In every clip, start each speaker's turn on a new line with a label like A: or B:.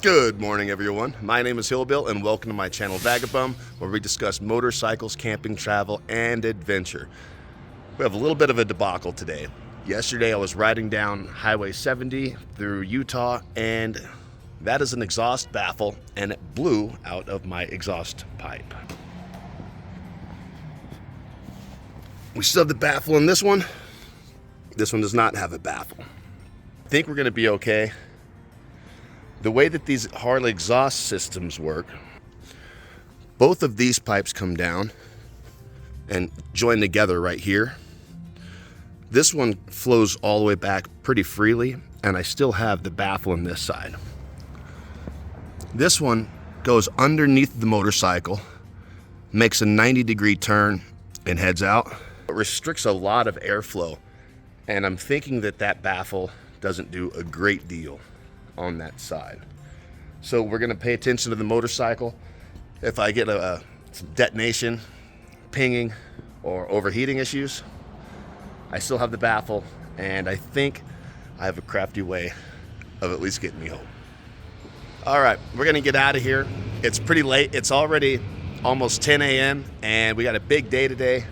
A: Good morning, everyone. My name is Hillbill, and welcome to my channel VagaBum, where we discuss motorcycles, camping, travel, and adventure. We have a little bit of a debacle today. Yesterday, I was riding down Highway 70 through Utah, and that is an exhaust baffle, and it blew out of my exhaust pipe. We still have the baffle in this one. This one does not have a baffle. I think we're going to be okay. The way that these Harley exhaust systems work, both of these pipes come down and join together right here. This one flows all the way back pretty freely, and I still have the baffle on this side. This one goes underneath the motorcycle, makes a 90-degree turn, and heads out. It restricts a lot of airflow, and I'm thinking that that baffle doesn't do a great deal on that side. So we're going to pay attention to the motorcycle. If I get some detonation, pinging, or overheating issues, I still have the baffle, and I think I have a crafty way of at least getting me home. All right, we're going to get out of here. It's pretty late. It's already almost 10 a.m. and we got a big day today,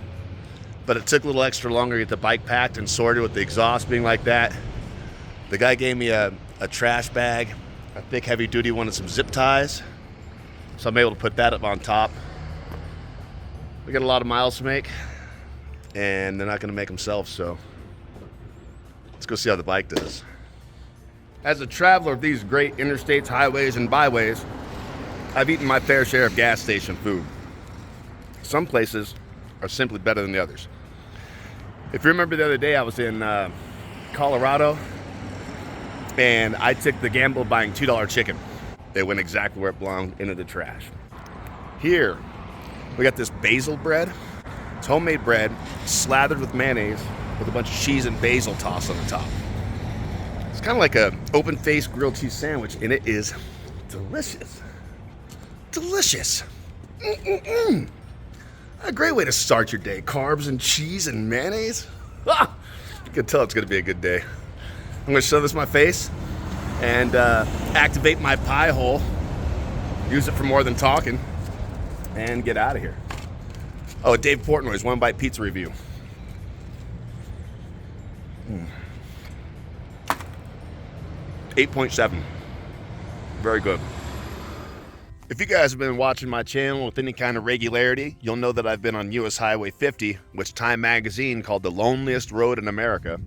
A: but it took a little extra longer to get the bike packed and sorted with the exhaust being like that. The guy gave me a trash bag, a thick heavy duty one, and some zip ties. So I'm able to put that up on top. We got a lot of miles to make, and they're not gonna make themselves, so let's go see how the bike does. As a traveler of these great interstates, highways, and byways, I've eaten my fair share of gas station food. Some places are simply better than the others. If you remember the other day, I was in Colorado, and I took the gamble of buying $2 chicken. It went exactly where it belonged, into the trash. Here, we got this basil bread. It's homemade bread, slathered with mayonnaise, with a bunch of cheese and basil tossed on the top. It's kind of like an open-faced grilled cheese sandwich, and it is delicious. Delicious. A great way to start your day. Carbs and cheese and mayonnaise. Ah, you can tell it's going to be a good day. I'm going to shove this in my face and activate my pie hole, use it for more than talking, and get out of here. Oh, Dave Portnoy's One Bite Pizza review. 8.7. Very good. If you guys have been watching my channel with any kind of regularity, you'll know that I've been on US Highway 50, which Time Magazine called the loneliest road in America,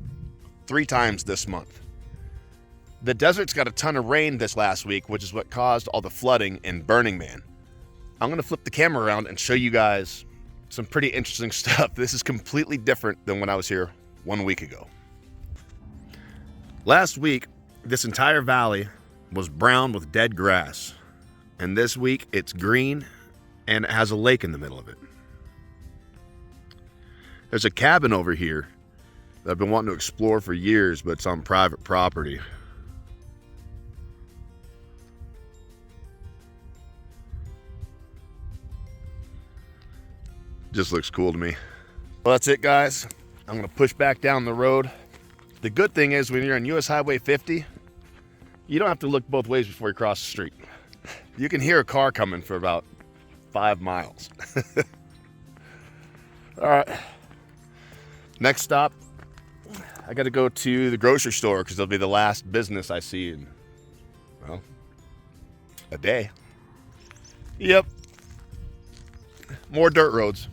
A: 3 times this month. The desert's got a ton of rain this last week, which is what caused all the flooding in Burning Man. I'm going to flip the camera around and show you guys some pretty interesting stuff. This is completely different than when I was here 1 week ago. Last week, this entire valley was brown with dead grass. And this week, it's green and it has a lake in the middle of it. There's a cabin over here that I've been wanting to explore for years, but it's on private property. Just looks cool to me. Well, that's it, guys. I'm gonna push back down the road. The good thing is when you're on US Highway 50, you don't have to look both ways before you cross the street. You can hear a car coming for about 5 miles. All right, next stop, I got to go to the grocery store because it'll be the last business I see in, well, a day. Yep. More dirt roads.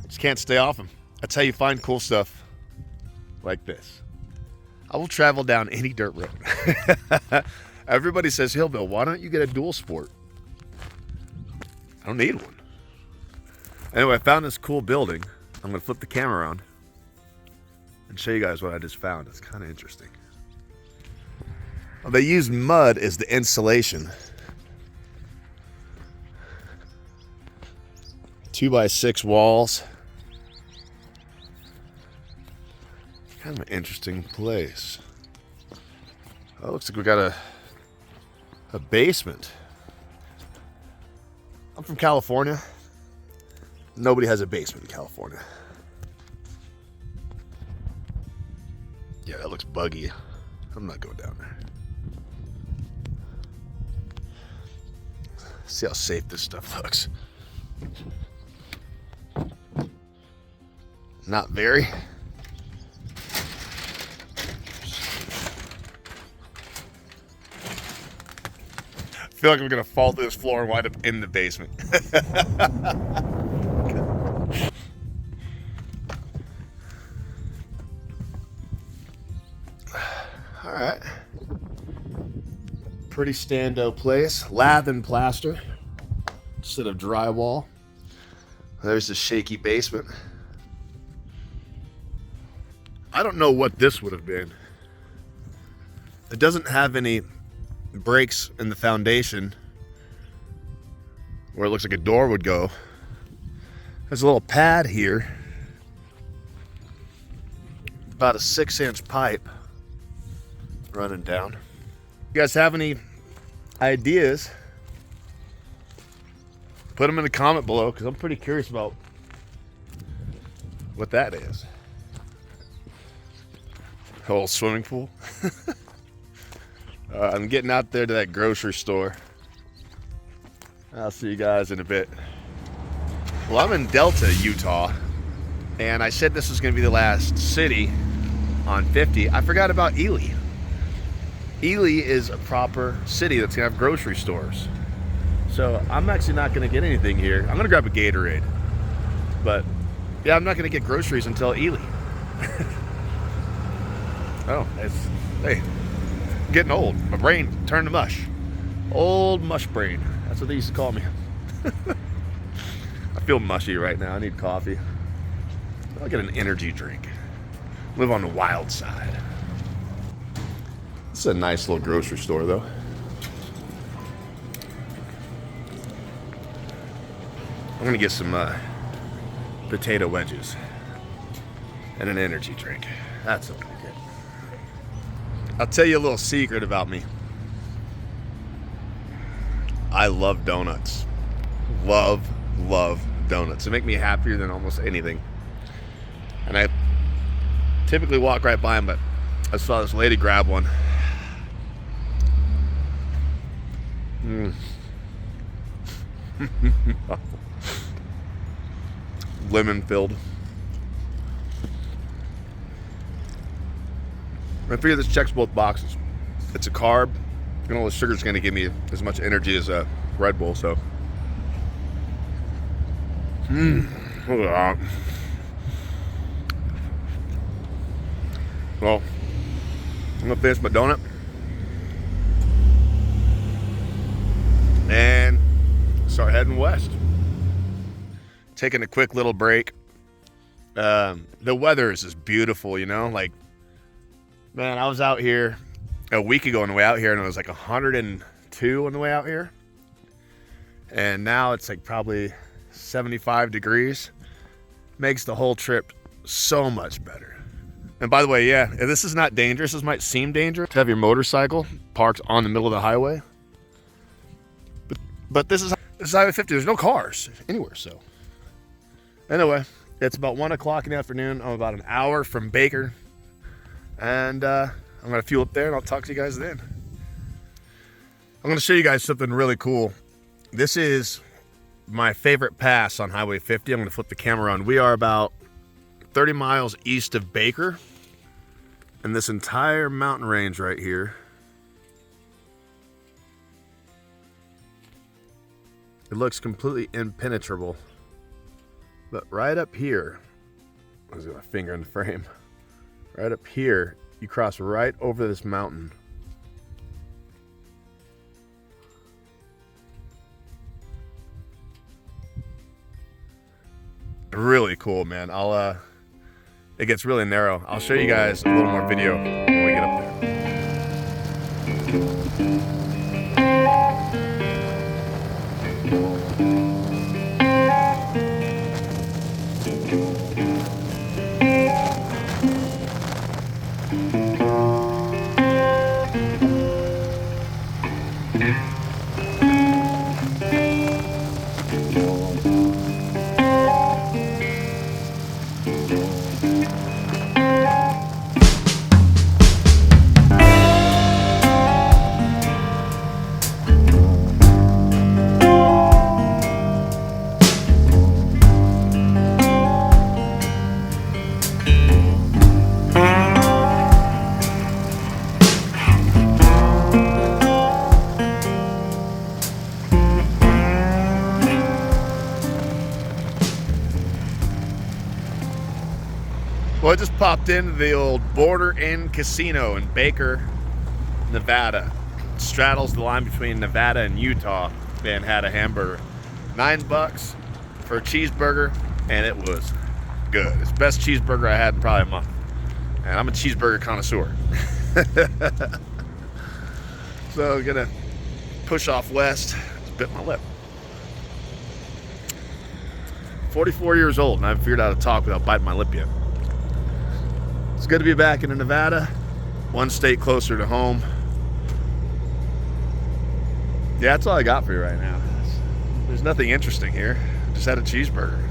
A: Just can't stay off them. That's how you find cool stuff like this. I will travel down any dirt road. Everybody says, Hillbill, why don't you get a dual sport? I don't need one. Anyway, I found this cool building. I'm going to flip the camera around and show you guys what I just found. It's kind of interesting. Well, they use mud as the insulation. 2x6 walls. Kind of an interesting place. Oh, looks like we got a basement. I'm from California. Nobody has a basement in California. Yeah, that looks buggy. I'm not going down there. See how safe this stuff looks. Not very. I feel like I'm gonna fall through this floor and wind up in the basement. All right. Pretty stando place. Lath and plaster instead of drywall. There's the shaky basement. I don't know what this would have been. It doesn't have any breaks in the foundation where it looks like a door would go. There's a little pad here. About a 6-inch pipe running down. You guys have any ideas? Put them in the comment below, because I'm pretty curious about what that is. Whole swimming pool. I'm getting out there to that grocery store. I'll see you guys in a bit. Well, I'm in Delta, Utah, and I said this was going to be the last city on 50. I forgot about Ely. Ely is a proper city that's going to have grocery stores. So I'm actually not going to get anything here. I'm going to grab a Gatorade. But yeah, I'm not going to get groceries until Ely. Oh, hey, I'm getting old. My brain turned to mush. Old mush brain. That's what they used to call me. I feel mushy right now. I need coffee. I'll get an energy drink. Live on the wild side. This is a nice little grocery store, though. I'm gonna get some potato wedges and an energy drink. That's something to get. I'll tell you a little secret about me. I love donuts. Love donuts. They make me happier than almost anything. And I typically walk right by them, but I saw this lady grab one. Lemon filled. I figure this checks both boxes. It's a carb, and all the sugar's going to give me as much energy as a Red Bull, so. Look at that. Well, I'm going to finish my donut. And start heading west. Taking a quick little break. The weather is just beautiful, you know? Like, man, I was out here a week ago on the way out here, and it was like 102 on the way out here. And now it's like probably 75 degrees. Makes the whole trip so much better. And by the way, yeah, this is not dangerous. This might seem dangerous to have your motorcycle parked on the middle of the highway. But this is Highway 50. There's no cars anywhere, so. Anyway, it's about 1 o'clock in the afternoon. I'm about an hour from Baker. And I'm going to fuel up there, and I'll talk to you guys then. I'm going to show you guys something really cool. This is my favorite pass on Highway 50. I'm going to flip the camera on. We are about 30 miles east of Baker. And this entire mountain range right here, it looks completely impenetrable. But right up here, I was got my finger in the frame. Right up here, you cross right over this mountain. Really cool, man. It gets really narrow. I'll show you guys a little more video when we get up there. Well, I just popped into the old Border Inn Casino in Baker, Nevada. It straddles the line between Nevada and Utah. And had a hamburger. $9 for a cheeseburger, and it was good. It's the best cheeseburger I had in probably a month. And I'm a cheeseburger connoisseur. So I'm gonna push off west. Just bit my lip. 44 years old, and I haven't figured out how to talk without biting my lip yet. It's good to be back in Nevada, one state closer to home. Yeah, that's all I got for you right now. There's nothing interesting here. Just had a cheeseburger.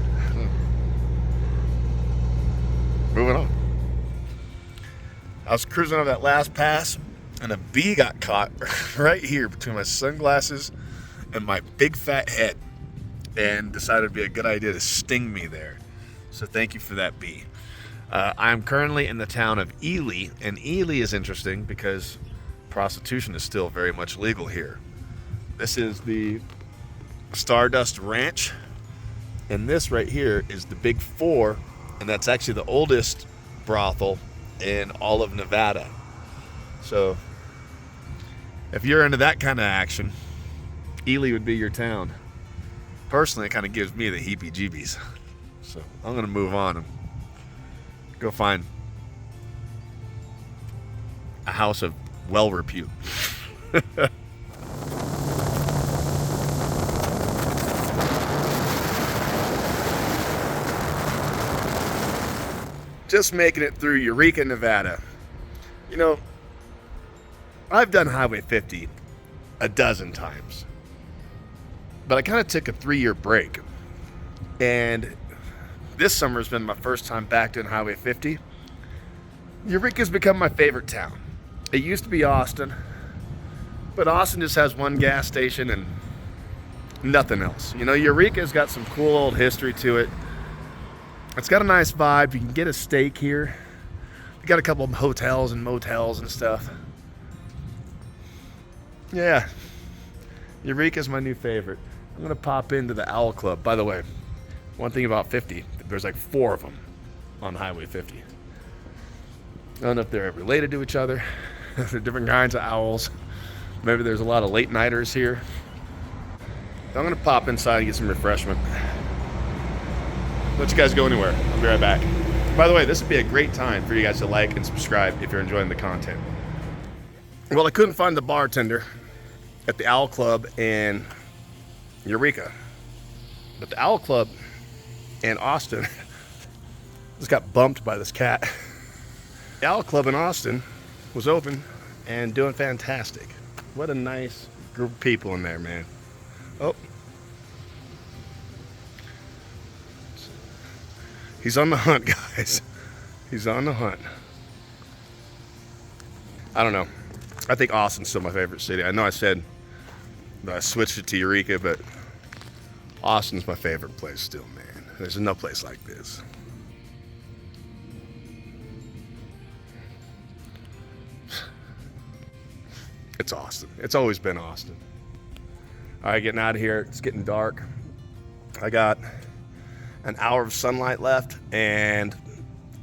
A: Moving on. I was cruising over that last pass, and a bee got caught right here between my sunglasses and my big fat head, and decided it'd be a good idea to sting me there. So thank you for that, bee. I'm currently in the town of Ely, and Ely is interesting because prostitution is still very much legal here. This is the Stardust Ranch, and this right here is the Big Four, and that's actually the oldest brothel in all of Nevada. So if you're into that kind of action, Ely would be your town. Personally, it kind of gives me the heebie-jeebies. So I'm going to move on and go find a house of well-repute. Just making it through Eureka, Nevada. You know, I've done Highway 50 a dozen times, but I kind of took a 3-year break, and this summer has been my first time back doing Highway 50. Eureka's become my favorite town. It used to be Austin, but Austin just has one gas station and nothing else. You know, Eureka's got some cool old history to it. It's got a nice vibe. You can get a steak here. We got a couple of hotels and motels and stuff. Yeah, Eureka's my new favorite. I'm gonna pop into the Owl Club. By the way, one thing about 50, there's like 4 of them on Highway 50. I don't know if they're related to each other. They're different kinds of owls. Maybe there's a lot of late nighters here. I'm gonna pop inside and get some refreshment. Let you guys go anywhere. I'll be right back. By the way, this would be a great time for you guys to like and subscribe if you're enjoying the content. Well, I couldn't find the bartender at the Owl Club in Eureka, but the Owl Club in Austin just got bumped by this cat. The Owl Club in Austin was open and doing fantastic. What a nice group of people in there, man. Oh. He's on the hunt, guys. He's on the hunt. I don't know. I think Austin's still my favorite city. I know I said that I switched it to Eureka, but Austin's my favorite place still, man. There's no place like this. It's Austin. It's always been Austin. All right, getting out of here. It's getting dark. I got an hour of sunlight left and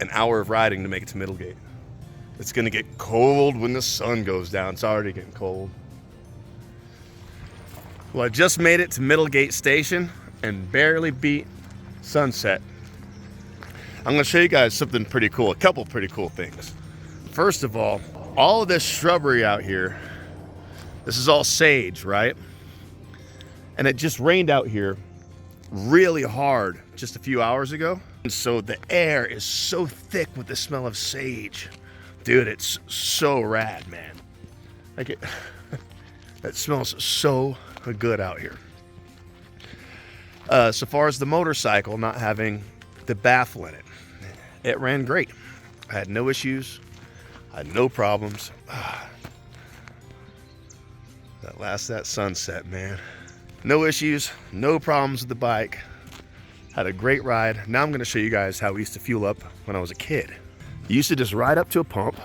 A: an hour of riding to make it to Middlegate. It's gonna get cold when the sun goes down. It's already getting cold. Well, I just made it to Middlegate Station and barely beat sunset. I'm gonna show you guys something pretty cool, a couple pretty cool things. First of all of this shrubbery out here, this is all sage, right? And it just rained out here really hard just a few hours ago. And so the air is so thick with the smell of sage. Dude, it's so rad, man. Like it smells so good out here. So far as the motorcycle not having the baffle in it, it ran great. I had no issues. I had no problems. That sunset, man. No issues, no problems with the bike. Had a great ride. Now I'm gonna show you guys how we used to fuel up when I was a kid. You used to just ride up to a pump,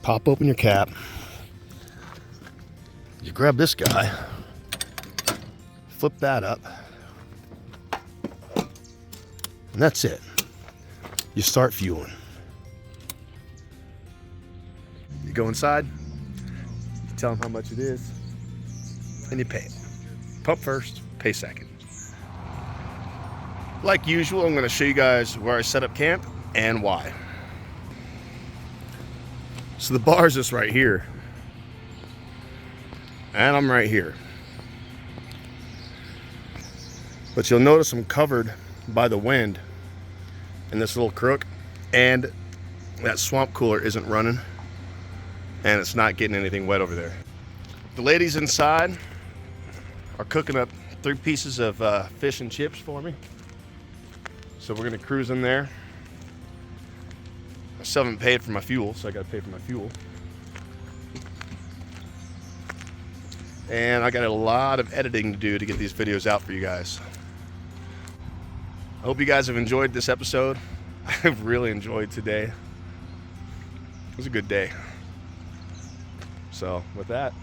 A: pop open your cap, you grab this guy, flip that up, And that's it. You start fueling. You go inside, you tell them how much it is, and you pay it. Pump first, pay second. Like usual, I'm going to show you guys where I set up camp and why. So the bar is just right here, and I'm right here. But you'll notice I'm covered by the wind in this little crook, and that swamp cooler isn't running, and it's not getting anything wet over there. The ladies inside are cooking up 3 pieces of fish and chips for me. So we're gonna cruise in there. I still haven't paid for my fuel, so I gotta pay for my fuel. And I got a lot of editing to do to get these videos out for you guys. I hope you guys have enjoyed this episode. I've really enjoyed today. It was a good day. So with that,